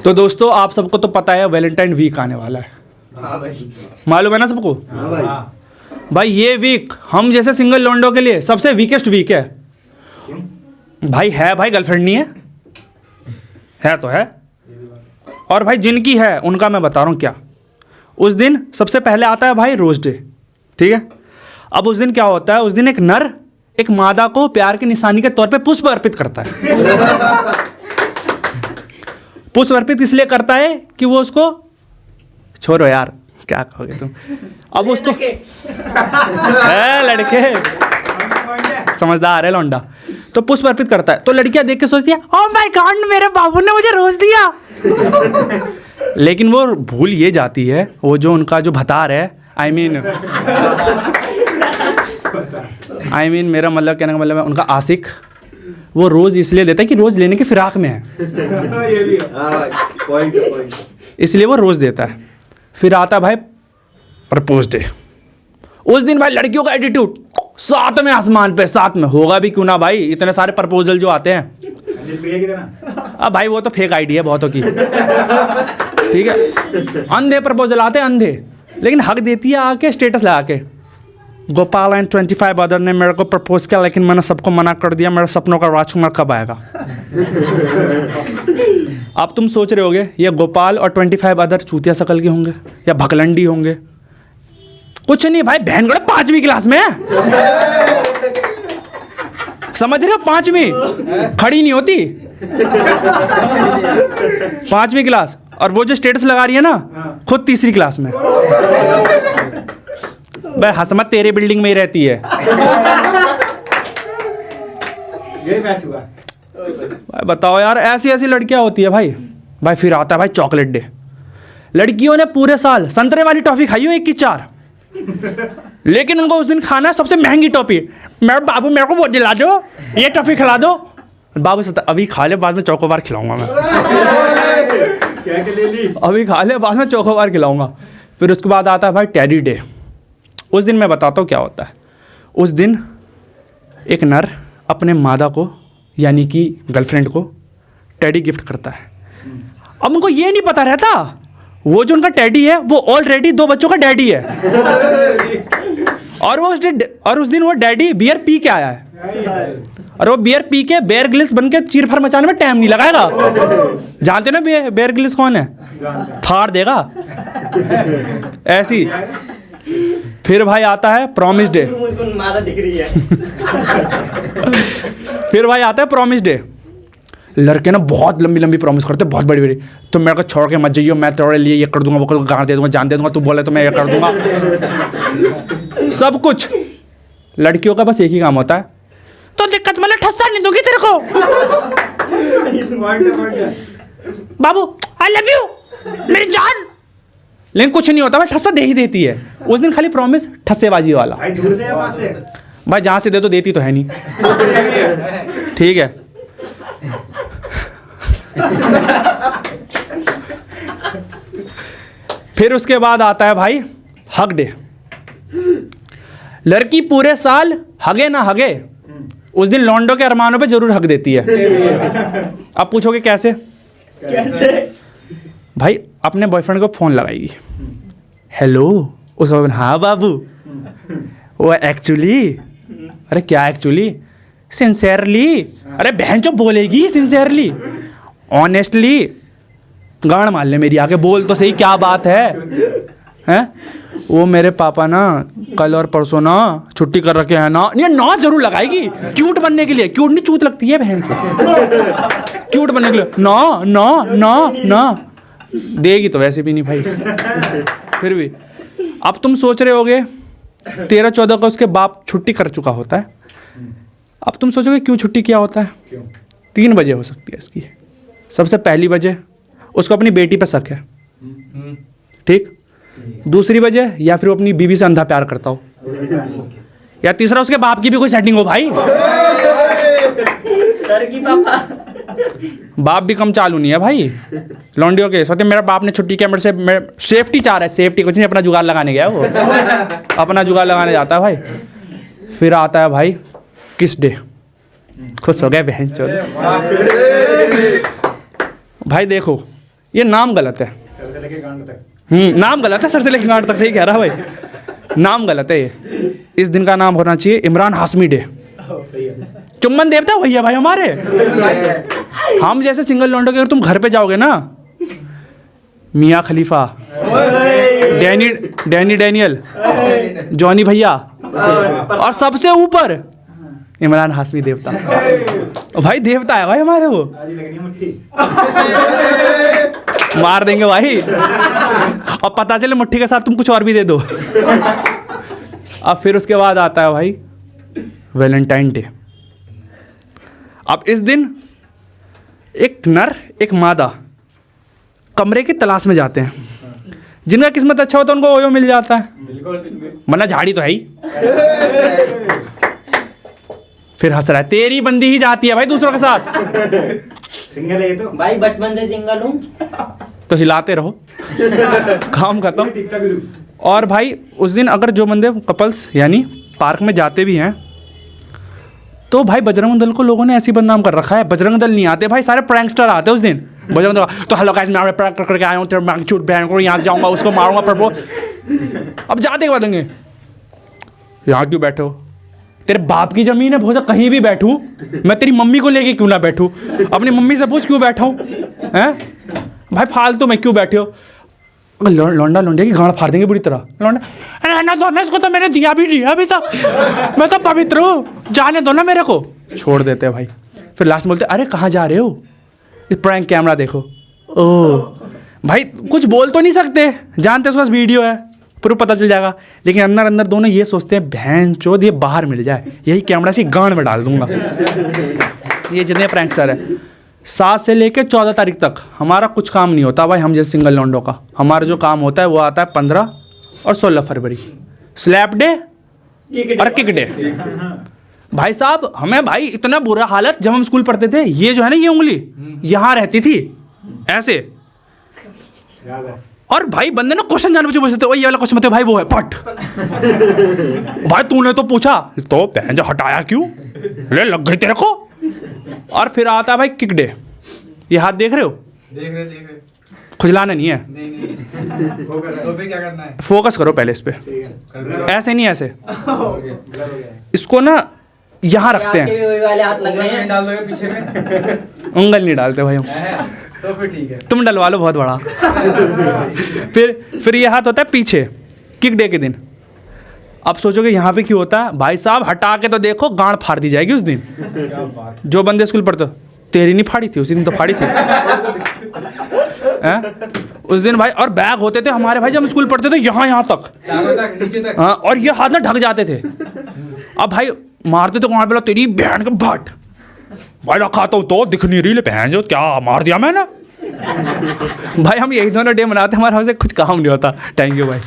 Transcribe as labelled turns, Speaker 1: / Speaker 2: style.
Speaker 1: तो दोस्तों आप सबको तो पता है वैलेंटाइन वीक आने वाला है।
Speaker 2: हाँ भाई,
Speaker 1: मालूम है ना सबको?
Speaker 3: हाँ भाई।
Speaker 1: भाई ये वीक हम जैसे सिंगल लौंडों के लिए सबसे वीकेस्ट वीक है। भाई है भाई, गर्लफ्रेंड नहीं है तो है। और भाई जिनकी है उनका मैं बता रहा हूँ क्या। उस दिन सबसे पहले आता है भाई रोज डे, ठीक है। अब उस दिन क्या होता है, उस दिन एक नर एक मादा को प्यार की निशानी के तौर पे पुष्प अर्पित करता है। पुष्प अर्पित इसलिए करता है कि वो उसको, छोड़ो यार क्या कहोगे तुम, अब उसको लड़के समझदार है लौंडा, तो पुष्प अर्पित करता है। तो लड़कियां देख के सोचती है ओह माय गॉड मेरे बाबू ने मुझे रोज दिया। लेकिन वो भूल ये जाती है, वो जो उनका जो भतार है, आई मीन मेरा मतलब कहने का मतलब है उनका आशिक, वो रोज इसलिए देता है कि रोज लेने की फिराक में है, इसलिए वो रोज देता है। फिर आता भाई प्रपोज डे। उस दिन भाई लड़कियों का एटीट्यूड साथ में आसमान पे, साथ में होगा भी क्यों ना भाई, इतने सारे प्रपोजल जो आते हैं। अब भाई वो तो फेक आईडी है बहुतों की, ठीक है। अंधे प्रपोजल आते हैं अंधे, लेकिन हक देती है आके स्टेटस लगा के, गोपाल एंड 25 अदर ने मेरे को प्रपोज किया लेकिन मैंने सबको मना कर दिया, मेरे सपनों का राजकुमार कब आएगा। अब तुम सोच रहे होगे ये गोपाल और 25 अदर चूतिया शकल के होंगे या भकलंडी होंगे। कुछ नहीं भाई, बहन गड़ा 5वीं क्लास में है, समझ रहे हो? 5वीं खड़ी नहीं होती, 5वीं क्लास। और वो जो स्टेटस लगा रही है ना, खुद 3री क्लास में। भाई हसमत तेरे बिल्डिंग में ही रहती है। भाई बताओ यार, ऐसी ऐसी लड़कियां होती है भाई। भाई फिर आता है भाई चॉकलेट डे। लड़कियों ने पूरे साल संतरे वाली टॉफी खाई हो 1 की 4, लेकिन उनको उस दिन खाना है सबसे महंगी टॉफी। मेरे बाबू मेरे को वो दिला दो, ये टॉफी खिला दो। बाबू से अभी खा ले, बाद में चौकोबार खिलाऊंगा मैं। अभी खा ले, बाद में चौकोबार खिलाऊंगा। फिर उसके बाद आता है भाई टेडी डे। उस दिन मैं बताता हूँ क्या होता है। उस दिन एक नर अपने मादा को यानी कि गर्लफ्रेंड को टेडी गिफ्ट करता है। अब उनको ये नहीं पता रहता वो जो उनका टेडी है वो ऑलरेडी 2 बच्चों का डैडी है। और उस दिन वो डैडी बियर पी के आया है, और वो बियर पी के बेयर ग्रिल्स बन के चीर फर मचाने में टाइम नहीं लगाएगा। जानते ना बेयर ग्रिल्स कौन है? फाड़ देगा ऐसी। फिर भाई आता है प्रॉमिस डे।
Speaker 2: मादा दिख रही है।
Speaker 1: फिर भाई आता है प्रॉमिस डे। लड़के ना बहुत लंबी लंबी प्रॉमिस करते हैं, बहुत बड़ी बड़ी। तो मेरे को छोड़ के मत जाइयो, मैं तेरे लिए ये कर दूंगा, वो कर दूंगा, गाड़ दे दूंगा, जान दे दूंगा, तू बोले तो मैं ये कर दूंगा, सब कुछ। लड़कियों का बस एक ही काम होता है, तो दिक्कत मतलब ठस्सा नहीं दूंगी तेरे को बाबू, आई लव यू मेरी जान। लेकिन कुछ नहीं होता भाई, ठस्सा दे ही देती है। उस दिन खाली प्रॉमिस ठस्सेबाजी वाला। भाई जहाँ से दे तो देती तो है नहीं, ठीक है। फिर उसके बाद आता है भाई हग डे। लड़की पूरे साल हगे ना हगे, उस दिन लौंडों के अरमानों पे जरूर हक देती है। अब पूछोगे कैसे? भाई अपने बॉयफ्रेंड को फोन लगाएगी, हेलो, उसका बोल हाँ बाबू, वो एक्चुअली, अरे क्या एक्चुअली, सिंसेरली, अरे बहन जो बोलेगी सिंसेरली, ऑनेस्टली, गाड़ मार ले मेरी आगे, बोल तो सही क्या बात है? हैं? वो मेरे पापा ना कल और परसों ना छुट्टी कर रखे हैं ना, ये ना जरूर लगाएगी क्यूट बनने के लिए। क्यूट नहीं चूत लगती है बहन क्यूट बनने के लिए, ना ना ना ना देगी तो वैसे भी नहीं भाई। फिर भी अब तुम सोच रहे होगे 13-14 का उसके बाप छुट्टी कर चुका होता है। अब तुम सोचोगे क्यों छुट्टी किया होता है? 3 वजह हो सकती है इसकी। सबसे पहली वजह, उसको अपनी बेटी पर शक है, ठीक। दूसरी वजह, या फिर वो अपनी बीवी से अंधा प्यार करता हो, या तीसरा उसके बाप की भी कोई सेटिंग हो भाई। बाप भी कम चालू नहीं है भाई लौंडियों के। सोचते मेरा बाप ने छुट्टी किया, मेरे से सेफ्टी चाह रहा है, सेफ्टी कुछ नहीं, अपना जुगाड़ लगाने गया वो, अपना जुगाड़ लगाने जाता है भाई। फिर आता है भाई किस डे। खुश हो गए बहन चोद। भाई देखो ये नाम गलत है।
Speaker 3: सर से लेके गांड तक।
Speaker 1: नाम गलत है, सर से लेकर गांठ तक, सही कह रहा भाई, नाम गलत है ये। इस दिन का नाम होना चाहिए इमरान हाशमी डे।
Speaker 3: सही है।
Speaker 1: चुम्बन देवता भैया भाई हमारे। हम जैसे सिंगल लौंडे के अगर तुम घर पे जाओगे ना, मियाँ खलीफा, डैनियल, जॉनी भैया, और सबसे ऊपर इमरान हाशमी देवता। भाई देवता है भाई हमारे वो।
Speaker 3: आज ही लगनी है मुट्ठी।
Speaker 1: मार देंगे भाई, और पता चले मुट्ठी के साथ तुम कुछ और भी दे दो। अब फिर उसके बाद आता है भाई वैलेंटाइन डे। अब इस दिन एक नर एक मादा कमरे की तलाश में जाते हैं। जिनका किस्मत अच्छा होता है उनको ओयो मिल जाता है, वरना झाड़ी तो है ही। फिर हंस रहा है, तेरी बंदी ही जाती है भाई दूसरों के साथ।
Speaker 3: सिंगल है ये तो।
Speaker 2: भाई बचपन से सिंगल हूँ।
Speaker 1: तो हिलाते रहो, काम खत्म।
Speaker 3: टिकता गुरु।
Speaker 1: और भाई उस दिन अगर जो बंदे कपल्स यानी पार्क में जाते भी हैं, तो भाई बजरंग दल को लोगों ने ऐसी बदनाम कर रखा है। बजरंग दल नहीं आते भाई, सारे प्रैंकस्टर आते हैं उस दिन। बजरंग दल तो हेलो गाइस, मैं प्रैंक करके आया हूँ, तेरे मैग्नीट्यूड बहन को यहाँ जाऊँगा, उसको मारूंगा प्रभु। अब जाते के बाद देंगे, यहाँ क्यों बैठे हो? तेरे बाप की जमीन है, भोजा कहीं भी बैठूं, मैं तेरी मम्मी को लेके क्यों ना बैठूं? अपनी मम्मी से पूछ क्यों बैठा हूँ? हैं भाई फालतू में क्यों बैठे हो? लौंडा लौंडिया की गांड फाड़ देंगे बुरी तरह। लौंडा रहना दो ना, इसको तो मैंने दिया भी नहीं अभी तक, मैं तो पवित्र हूँ, जाने दो ना मेरे को। छोड़ देते हैं भाई। फिर लास्ट में बोलते अरे कहाँ जा रहे हो? इस प्रैंक कैमरा देखो। ओह भाई कुछ बोल तो नहीं सकते, जानते उसके पास वीडियो है, पूरा पता चल जाएगा। लेकिन अंदर अंदर दोनों ये सोचते हैं बहन चोद ये बाहर मिल जाए, यही कैमरा से गांड में डाल दूंगा। ये जितने प्रैंकस्टर है 7 से लेकर 14 तारीख तक हमारा कुछ काम नहीं होता भाई। हम जैसे सिंगल लॉन्डो का हमारा जो काम होता है वो आता है 15 और 16 फरवरी, स्लैप डे और किक डे। भाई साहब हमें भाई इतना बुरा हालत, जब हम स्कूल पढ़ते थे, ये जो है ना ये उंगली यहाँ रहती थी ऐसे,
Speaker 3: याद है।
Speaker 1: और भाई बंदे ना क्वेश्चन जानबूझ के पूछते थे, ये वाला क्वेश्चन बताओ भाई, वो है पट। भाई तूने तो पूछा तो पहन जा, हटाया क्यों? ले लग गई तेरे को। और फिर आता है भाई किक डे। ये हाथ देख रहे हो?
Speaker 4: देख रहे।
Speaker 1: खुजलाना नहीं है,
Speaker 4: नहीं। तो फिर क्या करना है?
Speaker 1: फोकस करो पहले इस पे।
Speaker 3: ठीक है।
Speaker 1: ऐसे नहीं, ऐसे
Speaker 3: हो गया।
Speaker 1: इसको ना यहाँ रखते
Speaker 2: आपके भी
Speaker 1: हैं।
Speaker 2: वही वाले हाथ लग रहे हैं।
Speaker 4: डाल दोगे पीछे में?
Speaker 1: उंगल नहीं डालते भाई हम,
Speaker 4: तो फिर ठीक है।
Speaker 1: तुम डलवा लो बहुत बड़ा। फिर ये हाथ होता है पीछे किक डे के दिन। अब सोचोगे यहाँ पे क्यों होता है? भाई साहब हटा के तो देखो, गांड फाड़ दी जाएगी उस दिन। जो बंदे स्कूल पढ़ते हो, तेरी नहीं फाड़ी थी उस दिन, तो फाड़ी थी। उस दिन भाई, और बैग होते थे हमारे भाई जब हम स्कूल पढ़ते थे यहाँ तक,
Speaker 4: नीचे तक।
Speaker 1: हाँ, और ये हाथ ना ढक जाते थे। अब भाई मारते तो वहाँ पे तेरी बहन का भट, भाई रखाता हूँ तो दिख नहीं रही, ले बहन जो क्या मार दिया मैंने। भाई हम यही दोनों डे मनाते, हमारे हमसे कुछ काम नहीं होता। थैंक यू भाई।